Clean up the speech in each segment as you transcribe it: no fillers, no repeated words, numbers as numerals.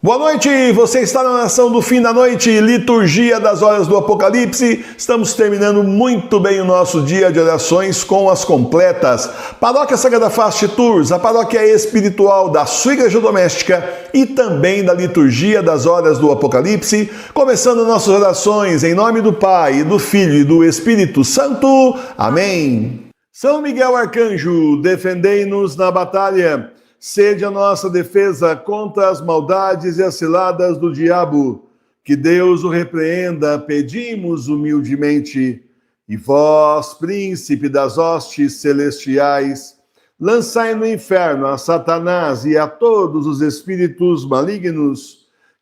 Boa noite, você está na oração do fim da noite, liturgia das horas do Apocalipse. Estamos terminando muito bem o nosso dia de orações com as completas. Paróquia Sagrada Fast Tours, a paróquia espiritual da sua igreja doméstica e também da liturgia das horas do Apocalipse. Começando nossas orações em nome do Pai, do Filho e do Espírito Santo. Amém. São Miguel Arcanjo, defendei-nos na batalha. Sede a nossa defesa contra as maldades e as ciladas do diabo. Que Deus o repreenda, pedimos humildemente. E vós, príncipe das hostes celestiais, lançai no inferno a Satanás e a todos os espíritos malignos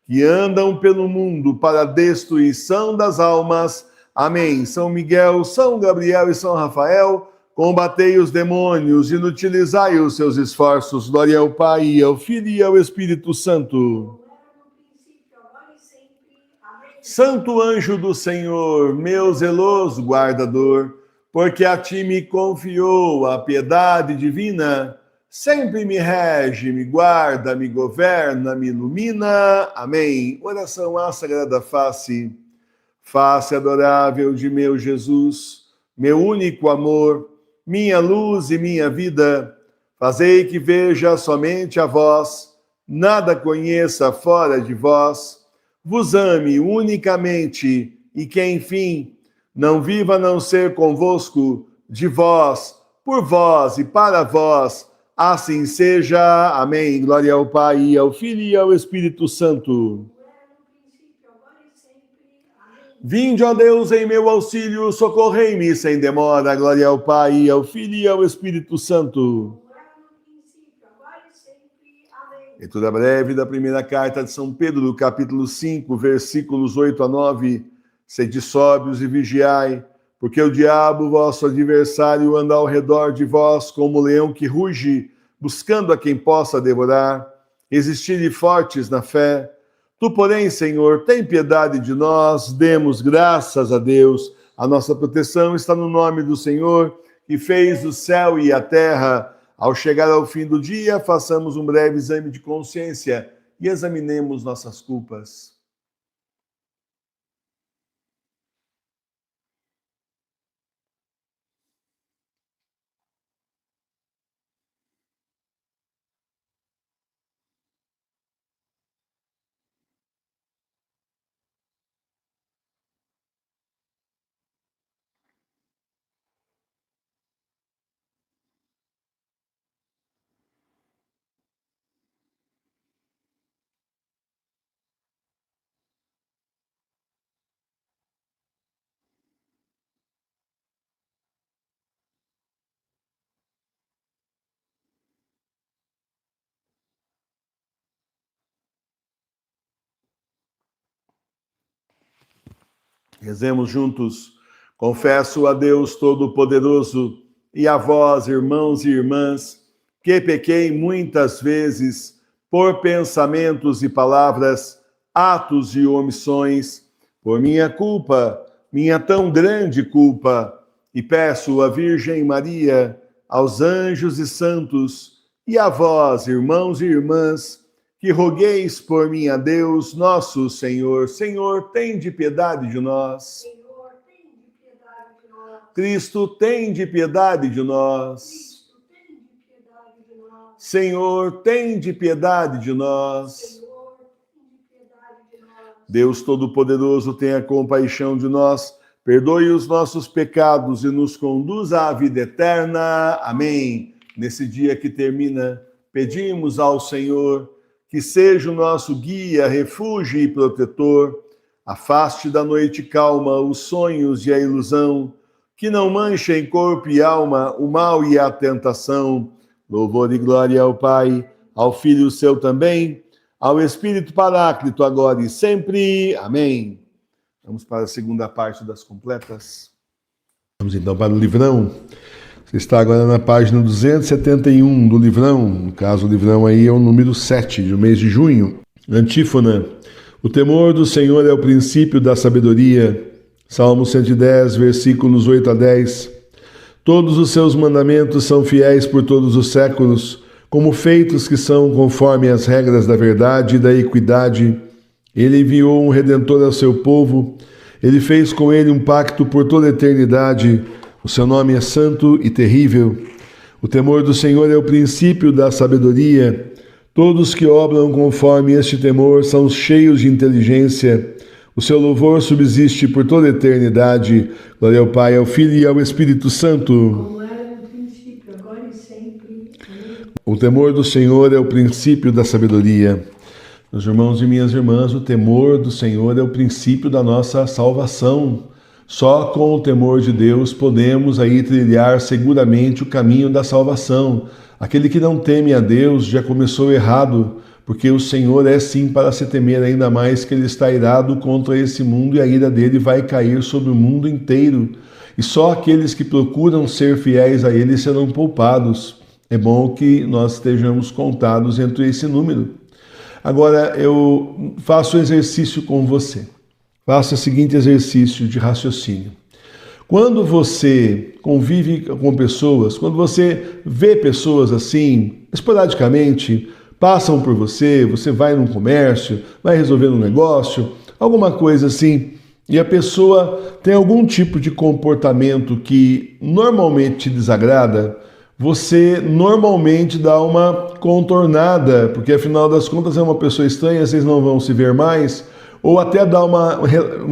que andam pelo mundo para a destruição das almas. Amém. São Miguel, São Gabriel e São Rafael, combatei os demônios, inutilizai os seus esforços. Glória ao Pai, ao Filho e ao Espírito Santo. Santo anjo do Senhor, meu zeloso guardador, porque a ti me confiou a piedade divina, sempre me rege, me guarda, me governa, me ilumina. Amém. Oração à Sagrada Face. Face adorável de meu Jesus, meu único amor, minha luz e minha vida, fazei que veja somente a vós, nada conheça fora de vós, vos ame unicamente e que, enfim, não viva a não ser convosco, de vós, por vós e para vós, assim seja. Amém. Glória ao Pai, ao Filho e ao Espírito Santo. Vinde, ó Deus, em meu auxílio, socorrei-me sem demora. Glória ao Pai, ao Filho e ao Espírito Santo. Leitura breve da primeira carta de São Pedro, capítulo 5, versículos 8 a 9. Sede sóbrios e vigiai, porque o diabo, vosso adversário, anda ao redor de vós como leão que ruge, buscando a quem possa devorar. Resistirem fortes na fé. Tu, porém, Senhor, tem piedade de nós, demos graças a Deus. A nossa proteção está no nome do Senhor, que fez o céu e a terra. Ao chegar ao fim do dia, façamos um breve exame de consciência e examinemos nossas culpas. Rezemos juntos. Confesso a Deus Todo-Poderoso e a vós, irmãos e irmãs, que pequei muitas vezes por pensamentos e palavras, atos e omissões, por minha culpa, minha tão grande culpa, e peço à Virgem Maria, aos anjos e santos, e a vós, irmãos e irmãs, que rogueis por mim a Deus, nosso Senhor. Senhor, tende piedade de nós. Senhor, tende piedade de nós. Cristo, tende piedade de nós. Cristo, tende piedade de nós. Senhor, tende piedade de nós. Senhor, tende piedade de nós. Deus Todo-Poderoso, tenha compaixão de nós, perdoe os nossos pecados e nos conduza à vida eterna. Amém. Nesse dia que termina, pedimos ao Senhor que seja o nosso guia, refúgio e protetor, afaste da noite calma os sonhos e a ilusão, que não manchem corpo e alma o mal e a tentação. Louvor e glória ao Pai, ao Filho seu também, ao Espírito Paráclito, agora e sempre. Amém. Vamos para a segunda parte das completas. Vamos então para o livrão. Você está agora na página 271 do livrão. No caso, o livrão aí é o número 7 do mês de junho. Antífona. O temor do Senhor é o princípio da sabedoria. Salmo 110, versículos 8 a 10. Todos os seus mandamentos são fiéis por todos os séculos. Como feitos que são conforme as regras da verdade e da equidade, ele enviou um Redentor ao seu povo, ele fez com ele um pacto por toda a eternidade, o seu nome é santo e terrível. O temor do Senhor é o princípio da sabedoria. Todos que obram conforme este temor são cheios de inteligência. O seu louvor subsiste por toda a eternidade. Glória ao Pai, ao Filho e ao Espírito Santo. Como era no princípio, agora e sempre. Amém. O temor do Senhor é o princípio da sabedoria. Meus irmãos e minhas irmãs, o temor do Senhor é o princípio da nossa salvação. Só com o temor de Deus podemos aí trilhar seguramente o caminho da salvação. Aquele que não teme a Deus já começou errado, porque o Senhor é sim para se temer, ainda mais que ele está irado contra esse mundo e a ira dele vai cair sobre o mundo inteiro. E só aqueles que procuram ser fiéis a ele serão poupados. É bom que nós estejamos contados entre esse número. Agora eu faço um exercício com você. Faça o seguinte exercício de raciocínio. Quando você convive com pessoas, quando você vê pessoas assim, esporadicamente, passam por você, você vai num comércio, vai resolver um negócio, alguma coisa assim, e a pessoa tem algum tipo de comportamento que normalmente te desagrada, você normalmente dá uma contornada, porque afinal das contas é uma pessoa estranha, vocês não vão se ver mais, ou até dá uma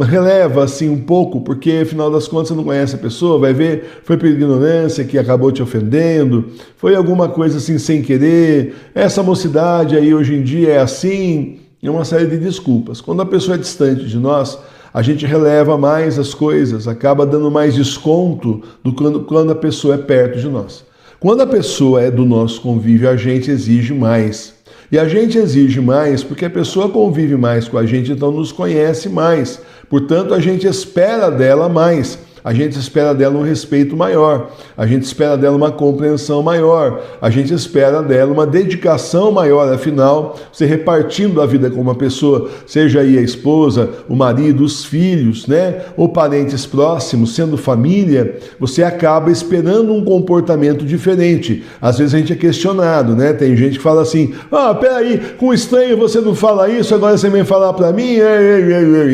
releva assim um pouco, porque afinal das contas você não conhece a pessoa, vai ver, foi por ignorância que acabou te ofendendo, foi alguma coisa assim sem querer, essa mocidade aí hoje em dia é assim, é uma série de desculpas. Quando a pessoa é distante de nós, a gente releva mais as coisas, acaba dando mais desconto do que quando a pessoa é perto de nós. Quando a pessoa é do nosso convívio, a gente exige mais. E a gente exige mais porque a pessoa convive mais com a gente, então nos conhece mais. Portanto, a gente espera dela mais. A gente espera dela um respeito maior, a gente espera dela uma compreensão maior, a gente espera dela uma dedicação maior. Afinal, você repartindo a vida com uma pessoa, seja aí a esposa, o marido, os filhos, né, ou parentes próximos, sendo família, você acaba esperando um comportamento diferente. Às vezes a gente é questionado, né? Tem gente que fala assim: peraí, com estranho você não fala isso, agora você vem falar para mim?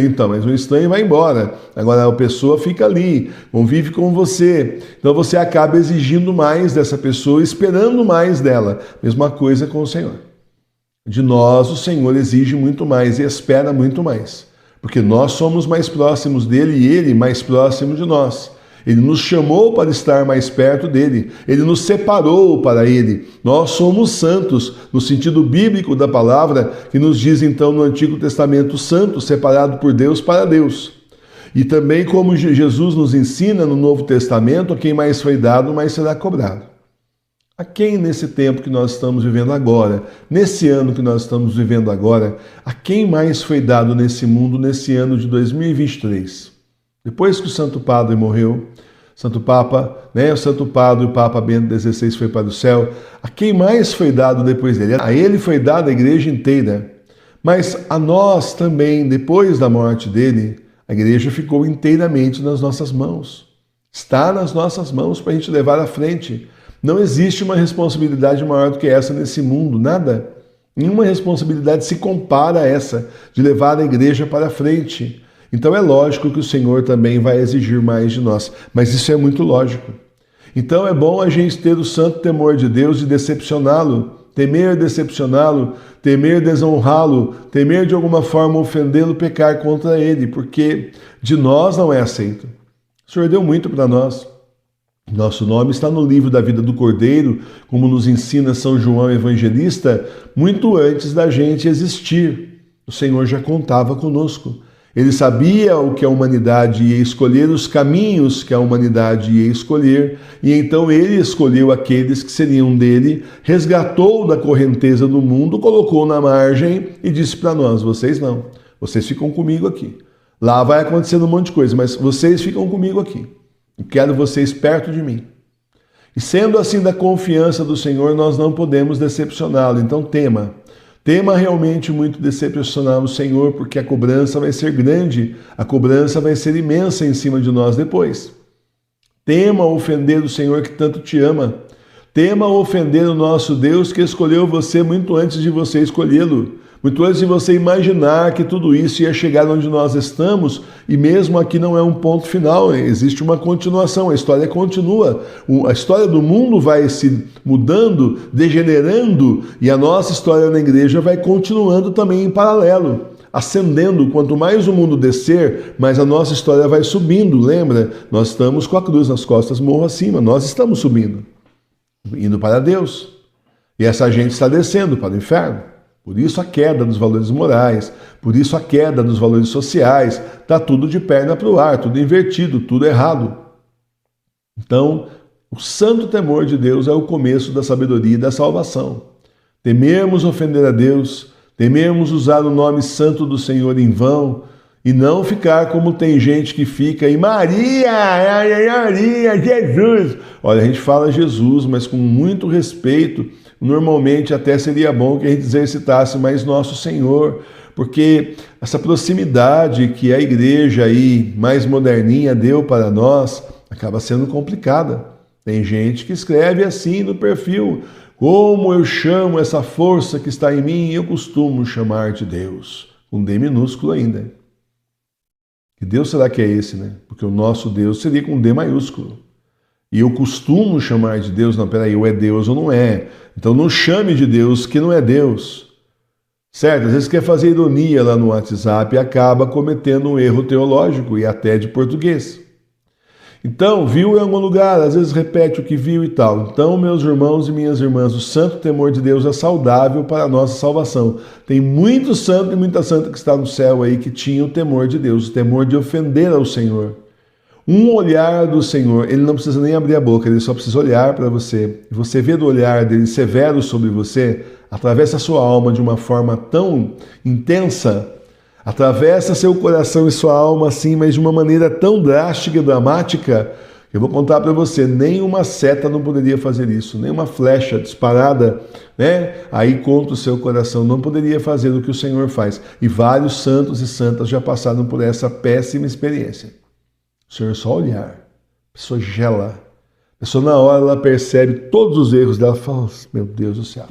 Então, mas o estranho vai embora. Agora a pessoa fica ali, convive com você. Então você acaba exigindo mais dessa pessoa, esperando mais dela. Mesma coisa com o Senhor. De nós o Senhor exige muito mais e espera muito mais. Porque nós somos mais próximos dele e ele mais próximo de nós. Ele nos chamou para estar mais perto dele. Ele nos separou para ele. Nós somos santos, no sentido bíblico da palavra, que nos diz então no Antigo Testamento, santo, separado por Deus para Deus. E também como Jesus nos ensina no Novo Testamento, a quem mais foi dado, mais será cobrado. A quem nesse tempo que nós estamos vivendo agora, nesse ano que nós estamos vivendo agora, a quem mais foi dado nesse mundo, nesse ano de 2023? Depois que o Santo Padre morreu, Santo Papa, né, o Santo Padre, o Papa Bento XVI foi para o céu, a quem mais foi dado depois dele? A ele foi dada a igreja inteira. Mas a nós também, depois da morte dele, a igreja ficou inteiramente nas nossas mãos. Está nas nossas mãos para a gente levar à frente. Não existe uma responsabilidade maior do que essa nesse mundo, nada. Nenhuma responsabilidade se compara a essa, de levar a igreja para frente. Então é lógico que o Senhor também vai exigir mais de nós, mas isso é muito lógico. Então é bom a gente ter o santo temor de Deus e decepcioná-lo, temer decepcioná-lo, temer desonrá-lo, temer de alguma forma ofendê-lo, pecar contra ele, porque de nós não é aceito. O Senhor deu muito para nós. Nosso nome está no livro da vida do Cordeiro, como nos ensina São João Evangelista, muito antes da gente existir. O Senhor já contava conosco. Ele sabia o que a humanidade ia escolher, os caminhos que a humanidade ia escolher, e então ele escolheu aqueles que seriam dele, resgatou da correnteza do mundo, colocou na margem e disse para nós: vocês não, vocês ficam comigo aqui. Lá vai acontecendo um monte de coisa, mas vocês ficam comigo aqui. Eu quero vocês perto de mim. E sendo assim da confiança do Senhor, nós não podemos decepcioná-lo, então tema. Tema realmente muito decepcionar o Senhor, porque a cobrança vai ser grande, a cobrança vai ser imensa em cima de nós depois. Tema ofender o Senhor que tanto te ama. Tema ofender o nosso Deus que escolheu você muito antes de você escolhê-lo. Muito antes de você imaginar que tudo isso ia chegar onde nós estamos, e mesmo aqui não é um ponto final, existe uma continuação, a história continua. A história do mundo vai se mudando, degenerando, e a nossa história na igreja vai continuando também em paralelo, ascendendo. Quanto mais o mundo descer, mais a nossa história vai subindo. Lembra? Nós estamos com a cruz nas costas, morro acima, nós estamos subindo, indo para Deus. E essa gente está descendo para o inferno. Por isso a queda dos valores morais, por isso a queda dos valores sociais, está tudo de perna para o ar, tudo invertido, tudo errado. Então, o santo temor de Deus é o começo da sabedoria e da salvação. Temermos ofender a Deus, temermos usar o nome santo do Senhor em vão, e não ficar como tem gente que fica em Maria, Jesus. Olha, a gente fala Jesus, mas com muito respeito. Normalmente até seria bom que a gente exercitasse mais nosso Senhor, porque essa proximidade que a igreja aí mais moderninha deu para nós acaba sendo complicada. Tem gente que escreve assim no perfil: como eu chamo essa força que está em mim, eu costumo chamar de Deus, com D minúsculo ainda. Que Deus será que é esse, né? Porque o nosso Deus seria com D maiúsculo. E eu costumo chamar de Deus, não, peraí, ou é Deus ou não é. Então não chame de Deus que não é Deus. Certo? Às vezes quer fazer ironia lá no WhatsApp e acaba cometendo um erro teológico e até de português. Então, viu em algum lugar, às vezes repete o que viu e tal. Então, meus irmãos e minhas irmãs, o santo temor de Deus é saudável para a nossa salvação. Tem muito santo e muita santa que está no céu aí que tinha o temor de Deus, o temor de ofender ao Senhor. Um olhar do Senhor, ele não precisa nem abrir a boca, ele só precisa olhar para você. E você vê do olhar dele severo sobre você, atravessa a sua alma de uma forma tão intensa, atravessa seu coração e sua alma assim, mas de uma maneira tão drástica e dramática, eu vou contar para você, nenhuma seta não poderia fazer isso, nenhuma flecha disparada, né, aí contra o seu coração não poderia fazer o que o Senhor faz. E vários santos e santas já passaram por essa péssima experiência. O Senhor só olhar, a pessoa gela, a pessoa na hora ela percebe todos os erros dela e fala: meu Deus do céu,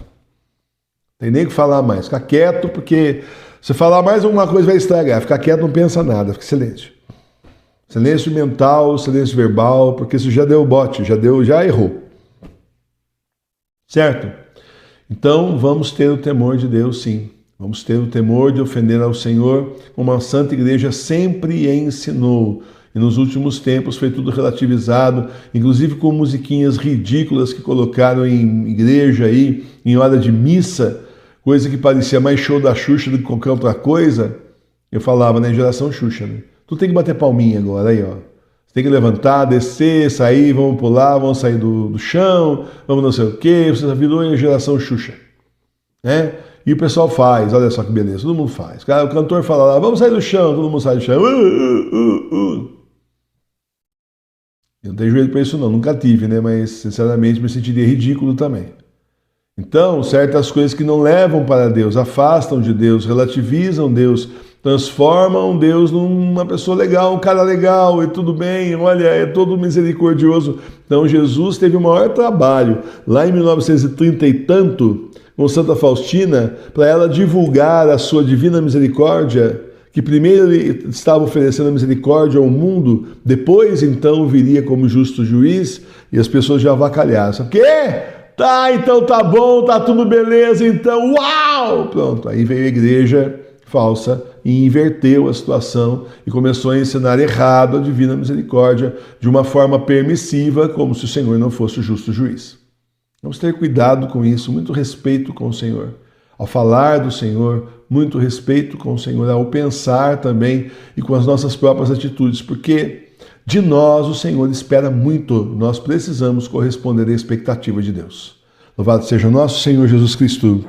tem nem que falar mais, fica quieto, porque se falar mais alguma coisa vai estragar. Fica quieto, não pensa nada, fica silêncio. Silêncio mental, silêncio verbal, porque isso já deu bote, já errou. Certo? Então vamos ter o temor de Deus, sim. Vamos ter o temor de ofender ao Senhor, como a Santa Igreja sempre ensinou. E nos últimos tempos foi tudo relativizado, inclusive com musiquinhas ridículas que colocaram em igreja aí, em hora de missa, coisa que parecia mais show da Xuxa do que qualquer outra coisa. Eu falava, né, geração Xuxa, né? Tu tem que bater palminha agora, aí, ó. Você tem que levantar, descer, sair, vamos pular, vamos sair do chão, vamos não sei o quê, você já virou a geração Xuxa, né? E o pessoal faz, olha só que beleza, todo mundo faz. O cantor fala lá, vamos sair do chão, todo mundo sai do chão. Eu não tenho joelho para isso não, nunca tive, né? Mas sinceramente me sentiria ridículo também. Então, certas coisas que não levam para Deus, afastam de Deus, relativizam Deus, transformam Deus numa pessoa legal, um cara legal e tudo bem, olha, é todo misericordioso. Então Jesus teve o maior trabalho lá em 1930 e tanto com Santa Faustina para ela divulgar a sua divina misericórdia, que primeiro ele estava oferecendo a misericórdia ao mundo, depois então viria como justo juiz, e as pessoas já avacalharam. O quê? Tá, então tá bom, tá tudo beleza, então, uau! Pronto, aí veio a igreja falsa e inverteu a situação e começou a ensinar errado a divina misericórdia de uma forma permissiva, como se o Senhor não fosse o justo juiz. Vamos ter cuidado com isso, muito respeito com o Senhor. Ao falar do Senhor, muito respeito com o Senhor, ao pensar também e com as nossas próprias atitudes, porque de nós o Senhor espera muito, nós precisamos corresponder à expectativa de Deus. Louvado seja o nosso Senhor Jesus Cristo.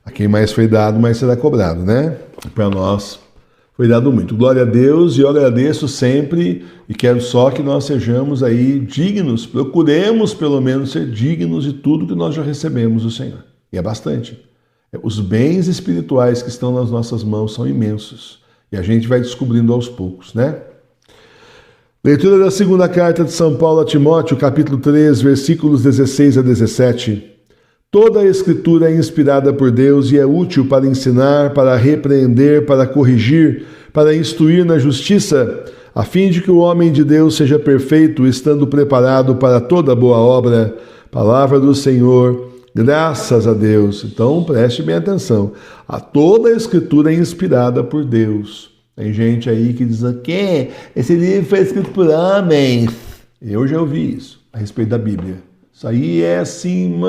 A quem mais foi dado, mais será cobrado, né? Para nós foi dado muito. Glória a Deus, e eu agradeço sempre e quero só que nós sejamos aí dignos, procuremos pelo menos ser dignos de tudo que nós já recebemos do Senhor. E é bastante. Os bens espirituais que estão nas nossas mãos são imensos. E a gente vai descobrindo aos poucos, né? Leitura da segunda carta de São Paulo a Timóteo, capítulo 3, versículos 16 a 17. Toda a Escritura é inspirada por Deus e é útil para ensinar, para repreender, para corrigir, para instruir na justiça, a fim de que o homem de Deus seja perfeito, estando preparado para toda boa obra. Palavra do Senhor, graças a Deus. Então preste bem atenção. Toda a Escritura é inspirada por Deus. Tem gente aí que diz que esse livro foi escrito por homens. Eu já ouvi isso a respeito da Bíblia. Isso aí é assim,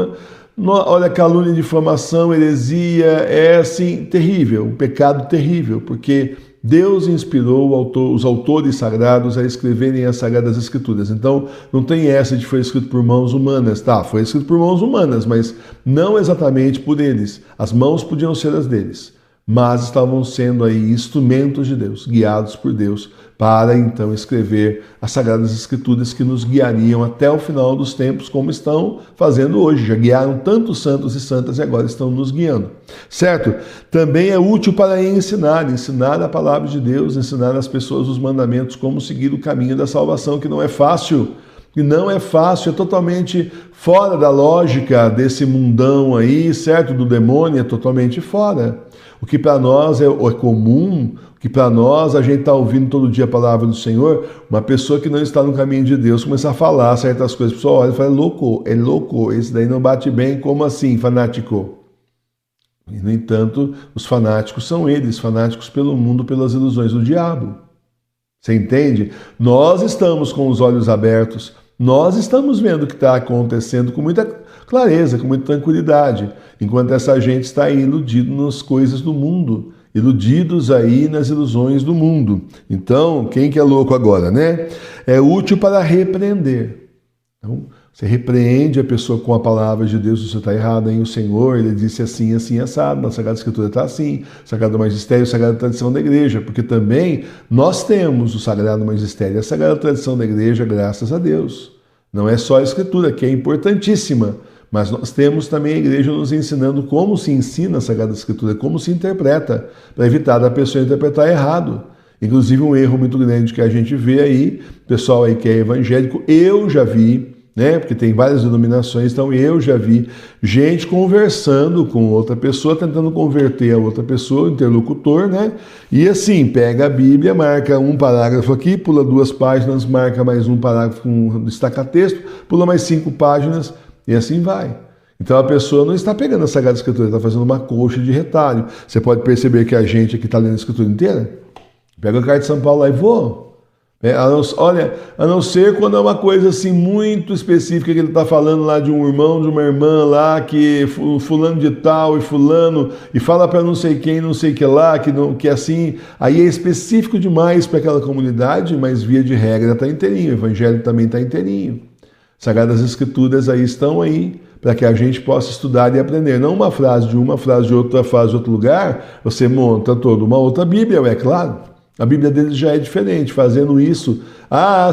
olha, calúnia, difamação, heresia, é assim, terrível, um pecado terrível, porque Deus inspirou os autores sagrados a escreverem as Sagradas Escrituras. Então, não tem essa de foi escrito por mãos humanas. Tá, foi escrito por mãos humanas, mas não exatamente por eles. As mãos podiam ser as deles, mas estavam sendo aí instrumentos de Deus, guiados por Deus, para então escrever as Sagradas Escrituras que nos guiariam até o final dos tempos, como estão fazendo hoje. Já guiaram tantos santos e santas e agora estão nos guiando, certo? Também é útil para ensinar a palavra de Deus, ensinar às pessoas os mandamentos, como seguir o caminho da salvação, que não é fácil. Que não é fácil, é totalmente fora da lógica desse mundão aí, certo? Do demônio, é totalmente fora. O que para nós é comum, o que para nós a gente está ouvindo todo dia a palavra do Senhor, uma pessoa que não está no caminho de Deus começar a falar certas coisas, a pessoa olha e fala, é louco, esse daí não bate bem, como assim, fanático? E, no entanto, os fanáticos são eles, fanáticos pelo mundo, pelas ilusões do diabo. Você entende? Nós estamos com os olhos abertos, nós estamos vendo o que está acontecendo com muita clareza, com muita tranquilidade, enquanto essa gente está aí iludido nas coisas do mundo, iludidos aí nas ilusões do mundo. Então, quem que é louco agora, né? É útil para repreender. Então, você repreende a pessoa com a palavra de Deus, você está errado, hein? O Senhor, ele disse assim, assim, assado, na Sagrada Escritura está assim, Sagrado Magistério, Sagrada Tradição da Igreja, porque também nós temos o Sagrado Magistério, a Sagrada Tradição da Igreja, graças a Deus. Não é só a Escritura, que é importantíssima, mas nós temos também a Igreja nos ensinando como se ensina a Sagrada Escritura, como se interpreta, para evitar da pessoa interpretar errado. Inclusive um erro muito grande que a gente vê aí, pessoal aí que é evangélico, eu já vi, né? Porque tem várias denominações, então eu já vi gente conversando com outra pessoa, tentando converter a outra pessoa, o interlocutor, né? E assim, pega a Bíblia, marca um parágrafo aqui, pula 2 páginas, marca mais um parágrafo com destaca-texto, pula mais 5 páginas e assim vai. Então a pessoa não está pegando a Sagrada Escritura, está fazendo uma colcha de retalho. Você pode perceber que a gente aqui está lendo a Escritura inteira. Pega a carta de São Paulo lá e voa. Olha, a não ser quando é uma coisa assim muito específica que ele está falando lá de um irmão, de uma irmã lá, que fulano de tal e fulano, e fala para não sei quem, não sei que lá, que assim, aí é específico demais para aquela comunidade, mas via de regra está inteirinho, o Evangelho também está inteirinho. Sagradas Escrituras aí estão aí, para que a gente possa estudar e aprender. Não uma frase de uma, frase de outra, frase de outro lugar, você monta toda uma outra Bíblia, é claro. A Bíblia deles já é diferente, fazendo isso.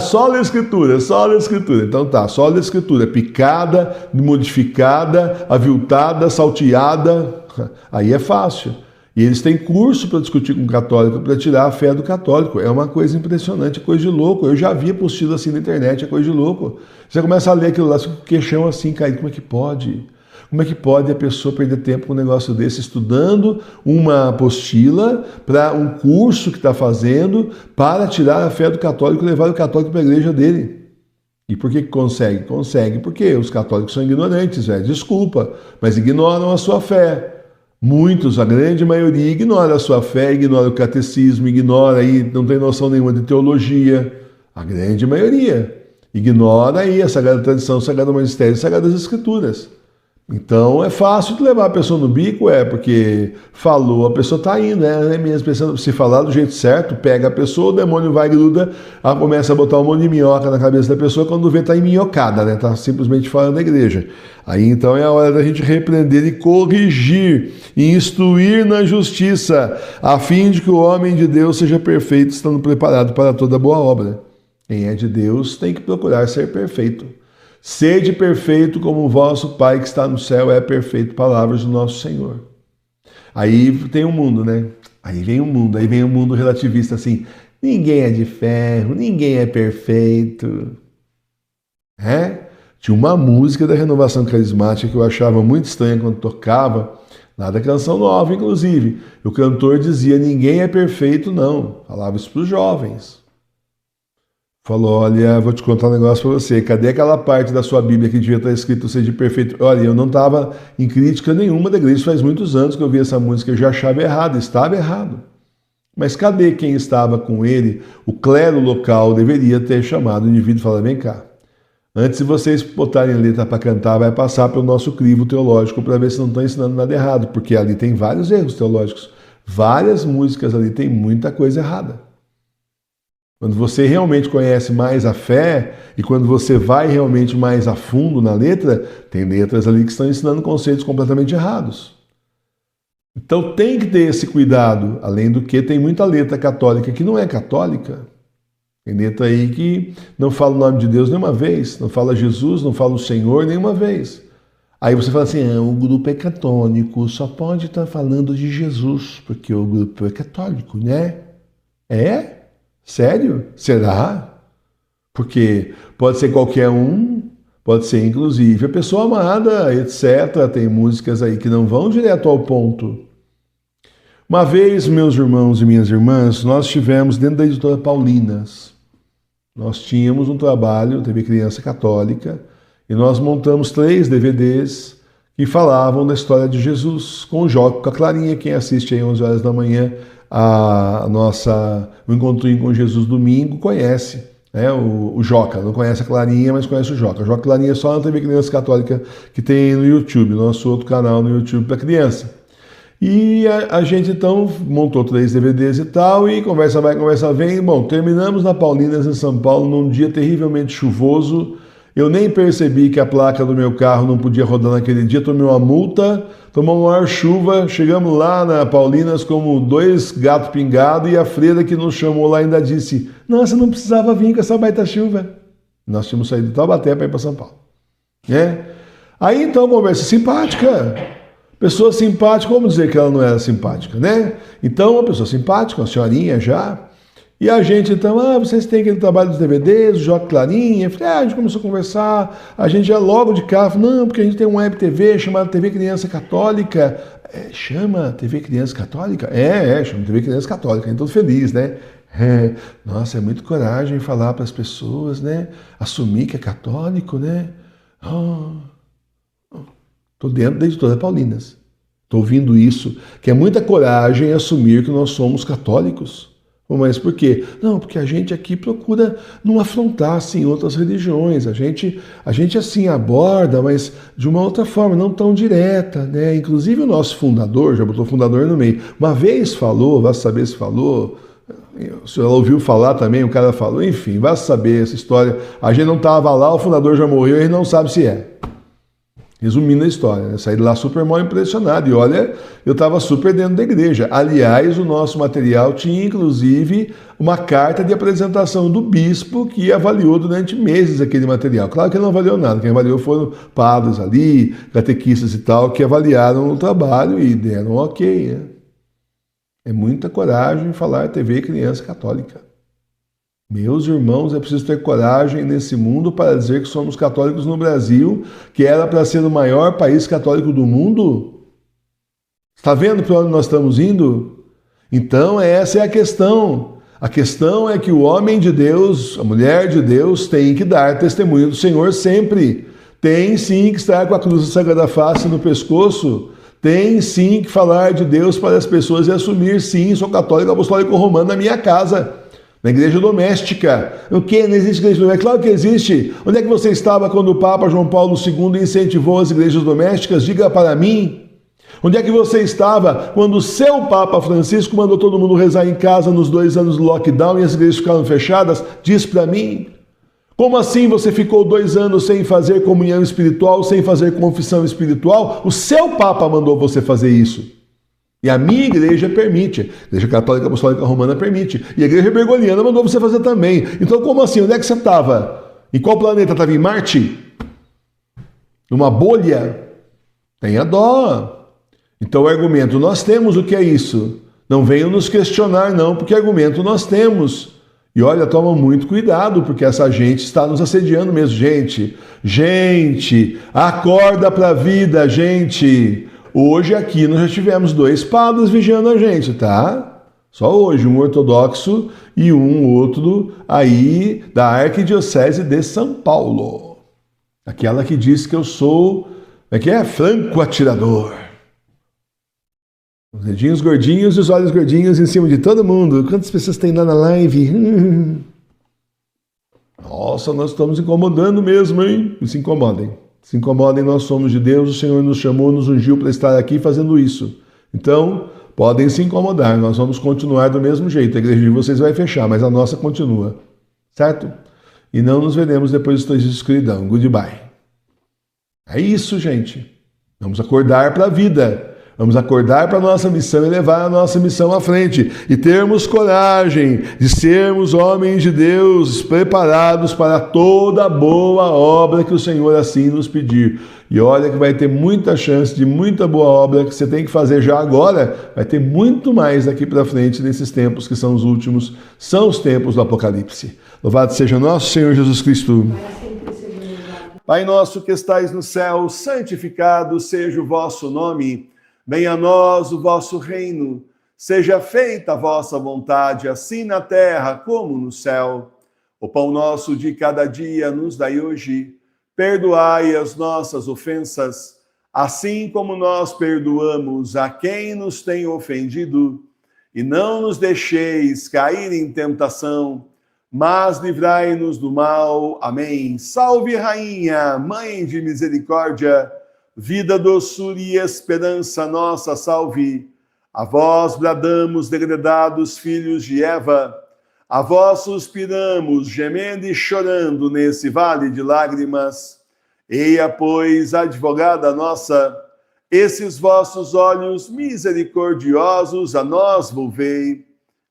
Só a Escritura, só a Escritura. Então tá, só a Escritura, picada, modificada, aviltada, salteada. Aí é fácil. E eles têm curso para discutir com o católico, para tirar a fé do católico. É uma coisa impressionante, é coisa de louco. Eu já vi apostila assim na internet, é coisa de louco. Você começa a ler aquilo lá, com o queixão assim caído, como é que pode? Como é que pode a pessoa perder tempo com um negócio desse, estudando uma apostila para um curso que está fazendo para tirar a fé do católico e levar o católico para a igreja dele? E por que consegue? Consegue porque os católicos são ignorantes, velho. Desculpa, mas ignoram a sua fé. Muitos, a grande maioria, ignora a sua fé, ignora o catecismo, ignora aí, não tem noção nenhuma de teologia. A grande maioria ignora aí a Sagrada Tradição, o Sagrado Magistério, as Sagradas Escrituras. Então é fácil de levar a pessoa no bico, porque falou, a pessoa está indo, né? Mesmo pensando, se falar do jeito certo, pega a pessoa, o demônio vai, gruda, começa a botar um monte de minhoca na cabeça da pessoa, quando vê está minhocada, né? Está simplesmente falando da igreja. Aí então é a hora da gente repreender e corrigir, e instruir na justiça, a fim de que o homem de Deus seja perfeito, estando preparado para toda boa obra. Quem é de Deus tem que procurar ser perfeito. Sede perfeito como o vosso Pai que está no céu é perfeito, palavras do nosso Senhor. Aí tem um mundo, né? Aí vem o mundo relativista assim, Ninguém é de ferro, ninguém é perfeito. Tinha uma música da Renovação Carismática que eu achava muito estranha quando tocava, lá da Canção Nova, inclusive. O cantor dizia, ninguém é perfeito, não. Falava isso para os jovens. Falou, olha, vou te contar um negócio para você. Cadê aquela parte da sua Bíblia que devia estar escrito seja perfeito? Olha, eu não estava em crítica nenhuma da igreja, faz muitos anos que eu vi essa música, eu já achava errado, estava errado. Mas cadê quem estava com ele? O clero local deveria ter chamado o indivíduo e falado, vem cá, antes de vocês botarem letra para cantar, vai passar pelo nosso crivo teológico para ver se não estão ensinando nada errado, porque ali tem vários erros teológicos, várias músicas ali, tem muita coisa errada. Quando você realmente conhece mais a fé e quando você vai realmente mais a fundo na letra, tem letras ali que estão ensinando conceitos completamente errados. Então tem que ter esse cuidado, além do que tem muita letra católica que não é católica. Tem letra aí que não fala o nome de Deus nenhuma vez, não fala Jesus, não fala o Senhor nenhuma vez. Aí você fala assim, o grupo é católico, só pode estar falando de Jesus, porque o grupo é católico, né? É? Sério? Será? Porque pode ser qualquer um, pode ser inclusive a pessoa amada, etc. Tem músicas aí que não vão direto ao ponto. Uma vez, meus irmãos e minhas irmãs, nós estivemos dentro da editora Paulinas. Nós tínhamos um trabalho, TV Criança Católica, e nós montamos 3 DVDs que falavam da história de Jesus, com o Joca, com a Clarinha, quem assiste aí 11 horas da manhã, o Encontrinho com Jesus domingo, conhece, né? O Joca, não conhece a Clarinha, mas conhece o Joca. O Joca e a Clarinha é só na TV Criança Católica que tem no YouTube, nosso outro canal no YouTube para criança. E a gente então montou 3 DVDs e tal, e conversa vai, conversa vem. Bom, terminamos na Paulinas, em São Paulo, num dia terrivelmente chuvoso. Eu nem percebi que a placa do meu carro não podia rodar naquele dia, tomei uma multa, tomamos uma maior chuva, chegamos lá na Paulinas como 2 gatos pingados, e a freira que nos chamou lá ainda disse, nossa, não precisava vir com essa baita chuva. Nós tínhamos saído de Taubaté para ir para São Paulo. Aí então, conversa simpática. Pessoa simpática, como dizer que ela não era simpática, né? Então, uma pessoa simpática, uma senhorinha já. E a gente, então, vocês têm aquele trabalho dos DVDs, o Joca Clarinha. A gente começou a conversar, a gente já logo de cá, não, porque a gente tem um web TV chamado TV Criança Católica. Chama TV Criança Católica? Chama TV Criança Católica, então feliz, né? Nossa, é muito coragem falar para as pessoas, né? Assumir que é católico, né? Estou dentro da editora Paulinas. Estou ouvindo isso, que é muita coragem assumir que nós somos católicos. Mas por quê? Não, porque a gente aqui procura não afrontar assim, outras religiões. A gente assim aborda, mas de uma outra forma, não tão direta, né? Inclusive o nosso fundador, já botou fundador no meio, uma vez falou, vai saber se falou, se ela ouviu falar também, o cara falou, enfim, vai saber essa história. A gente não estava lá, o fundador já morreu e a gente não sabe se é. Resumindo a história, né? Saí de lá super mal impressionado. E olha, eu estava super dentro da igreja. Aliás, o nosso material tinha, inclusive, uma carta de apresentação do bispo que avaliou durante meses aquele material. Claro que ele não avaliou nada. Quem avaliou foram padres ali, catequistas e tal, que avaliaram o trabalho e deram um ok. Né? É muita coragem falar TV Criança Católica. Meus irmãos, é preciso ter coragem nesse mundo para dizer que somos católicos no Brasil, que era para ser o maior país católico do mundo. Está vendo para onde nós estamos indo? Então, essa é a questão. A questão é que o homem de Deus, a mulher de Deus, tem que dar testemunho do Senhor sempre. Tem sim que estar com a cruz da Sagrada Face no pescoço. Tem sim que falar de Deus para as pessoas e assumir, sim, sou católico apostólico romano na minha casa. Na igreja doméstica. O que? Não existe igreja doméstica? Claro que existe. Onde é que você estava quando o Papa João Paulo II incentivou as igrejas domésticas? Diga para mim. Onde é que você estava quando o seu Papa Francisco mandou todo mundo rezar em casa nos 2 anos do lockdown e as igrejas ficaram fechadas? Diz para mim. Como assim você ficou 2 anos sem fazer comunhão espiritual, sem fazer confissão espiritual? O seu Papa mandou você fazer isso. E a minha igreja permite, a Igreja Católica Apostólica Romana permite, e a Igreja Bergoliana mandou você fazer também. Então como assim? Onde é que você estava? Em qual planeta? Estava em Marte? Numa bolha? Tenha dó. Então o argumento, nós temos o que é isso? Não venham nos questionar, não, porque argumento nós temos. E olha, toma muito cuidado, porque essa gente está nos assediando mesmo. Gente, acorda para a vida, gente. Hoje aqui nós já tivemos 2 padres vigiando a gente, tá? Só hoje, um ortodoxo e um outro aí da Arquidiocese de São Paulo. Aquela que diz que eu sou, franco atirador. Os dedinhos gordinhos e os olhos gordinhos em cima de todo mundo. Quantas pessoas tem lá na live? Nossa, nós estamos incomodando mesmo, hein? Se incomodem. Se incomodem, nós somos de Deus, o Senhor nos chamou, nos ungiu para estar aqui fazendo isso. Então, podem se incomodar, nós vamos continuar do mesmo jeito. A igreja de vocês vai fechar, mas a nossa continua. Certo? E não nos veremos depois dos 3 dias de escuridão. Goodbye. É isso, gente. Vamos acordar para a vida. Vamos acordar para a nossa missão e levar a nossa missão à frente. E termos coragem de sermos homens de Deus preparados para toda boa obra que o Senhor assim nos pedir. E olha que vai ter muita chance de muita boa obra que você tem que fazer já agora. Vai ter muito mais daqui para frente nesses tempos que são os últimos. São os tempos do Apocalipse. Louvado seja nosso Senhor Jesus Cristo. Pai nosso que estais no céu, santificado seja o vosso nome. Venha a nós o vosso reino, seja feita a vossa vontade, assim na terra como no céu. O pão nosso de cada dia nos dai hoje. Perdoai as nossas ofensas, assim como nós perdoamos a quem nos tem ofendido. E não nos deixeis cair em tentação, mas livrai-nos do mal. Amém. Salve, Rainha, Mãe de Misericórdia, vida, doçura e esperança nossa, salve. A vós bradamos, degredados filhos de Eva, a vós suspiramos, gemendo e chorando nesse vale de lágrimas. Eia, pois, advogada nossa, esses vossos olhos misericordiosos a nós volvei,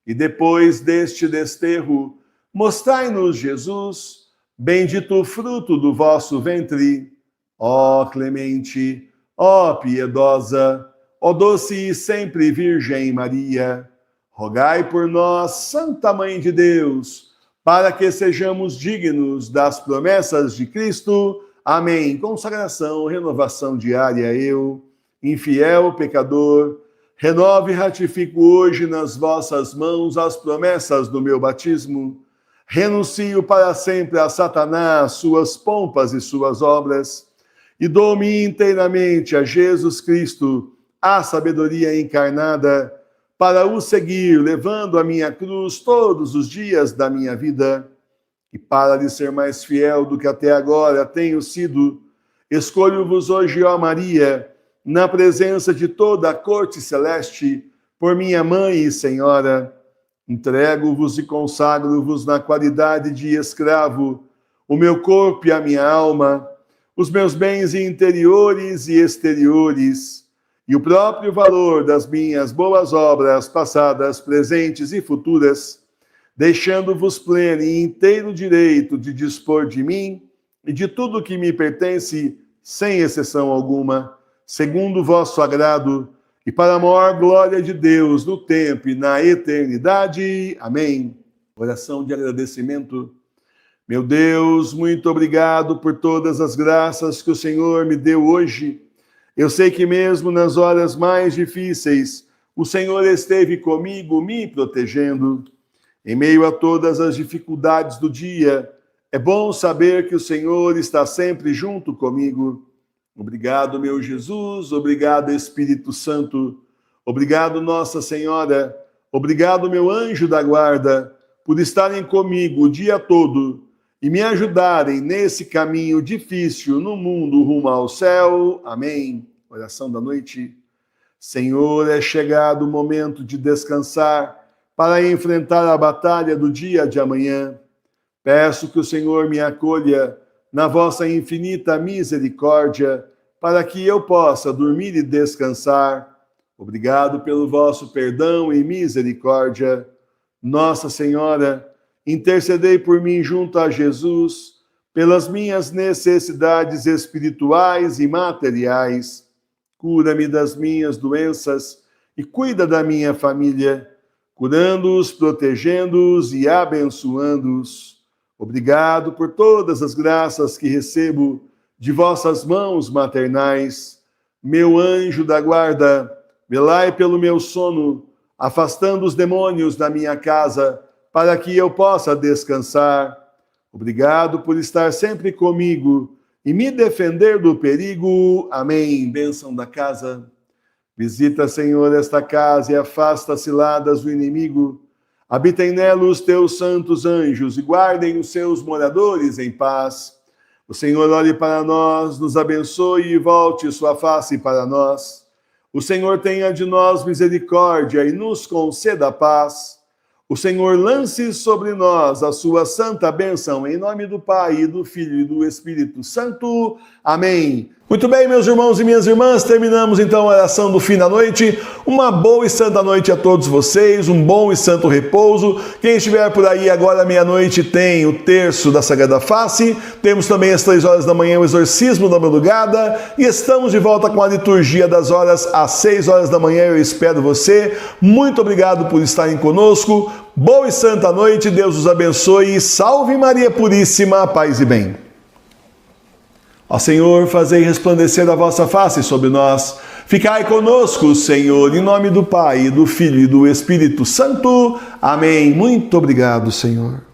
e depois deste desterro, mostrai-nos Jesus, bendito o fruto do vosso ventre. Ó clemente, ó piedosa, ó doce e sempre Virgem Maria, rogai por nós, Santa Mãe de Deus, para que sejamos dignos das promessas de Cristo. Amém. Consagração, renovação diária, eu, infiel pecador, renovo e ratifico hoje nas vossas mãos as promessas do meu batismo. Renuncio para sempre a Satanás, suas pompas e suas obras, e dou-me inteiramente a Jesus Cristo, a sabedoria encarnada, para o seguir, levando a minha cruz todos os dias da minha vida. E para lhe ser mais fiel do que até agora tenho sido, escolho-vos hoje, ó Maria, na presença de toda a corte celeste, por minha Mãe e Senhora. Entrego-vos e consagro-vos na qualidade de escravo, o meu corpo e a minha alma, os meus bens interiores e exteriores, e o próprio valor das minhas boas obras, passadas, presentes e futuras, deixando-vos pleno e inteiro direito de dispor de mim e de tudo que me pertence, sem exceção alguma, segundo o vosso agrado, e para a maior glória de Deus no tempo e na eternidade. Amém. Oração de agradecimento. Meu Deus, muito obrigado por todas as graças que o Senhor me deu hoje. Eu sei que mesmo nas horas mais difíceis, o Senhor esteve comigo, me protegendo. Em meio a todas as dificuldades do dia, é bom saber que o Senhor está sempre junto comigo. Obrigado, meu Jesus, obrigado, Espírito Santo, obrigado, Nossa Senhora, obrigado, meu anjo da guarda, por estarem comigo o dia todo e me ajudarem nesse caminho difícil no mundo rumo ao céu. Amém. Oração da noite. Senhor, é chegado o momento de descansar para enfrentar a batalha do dia de amanhã. Peço que o Senhor me acolha na vossa infinita misericórdia, para que eu possa dormir e descansar. Obrigado pelo vosso perdão e misericórdia. Nossa Senhora, intercedei por mim junto a Jesus, pelas minhas necessidades espirituais e materiais. Cura-me das minhas doenças e cuida da minha família, curando-os, protegendo-os e abençoando-os. Obrigado por todas as graças que recebo de vossas mãos maternais. Meu anjo da guarda, velai pelo meu sono, afastando os demônios da minha casa, para que eu possa descansar. Obrigado por estar sempre comigo e me defender do perigo. Amém. Bênção da casa. Visita, Senhor, esta casa e afasta as ciladas do inimigo. Habitem nela os teus santos anjos e guardem os seus moradores em paz. O Senhor olhe para nós, nos abençoe e volte sua face para nós. O Senhor tenha de nós misericórdia e nos conceda paz. O Senhor lance sobre nós a sua santa bênção, em nome do Pai, e do Filho e do Espírito Santo. Amém. Muito bem, meus irmãos e minhas irmãs, terminamos então a oração do fim da noite. Uma boa e santa noite a todos vocês, um bom e santo repouso. Quem estiver por aí agora meia-noite tem o terço da Sagrada Face, temos também às 3 horas da manhã o exorcismo da madrugada e estamos de volta com a liturgia das horas às 6 horas da manhã. Eu espero você. Muito obrigado por estarem conosco. Boa e santa noite, Deus os abençoe. Salve Maria Puríssima, paz e bem. Ó Senhor, fazei resplandecer a vossa face sobre nós. Ficai conosco, Senhor, em nome do Pai, do Filho e do Espírito Santo. Amém. Muito obrigado, Senhor.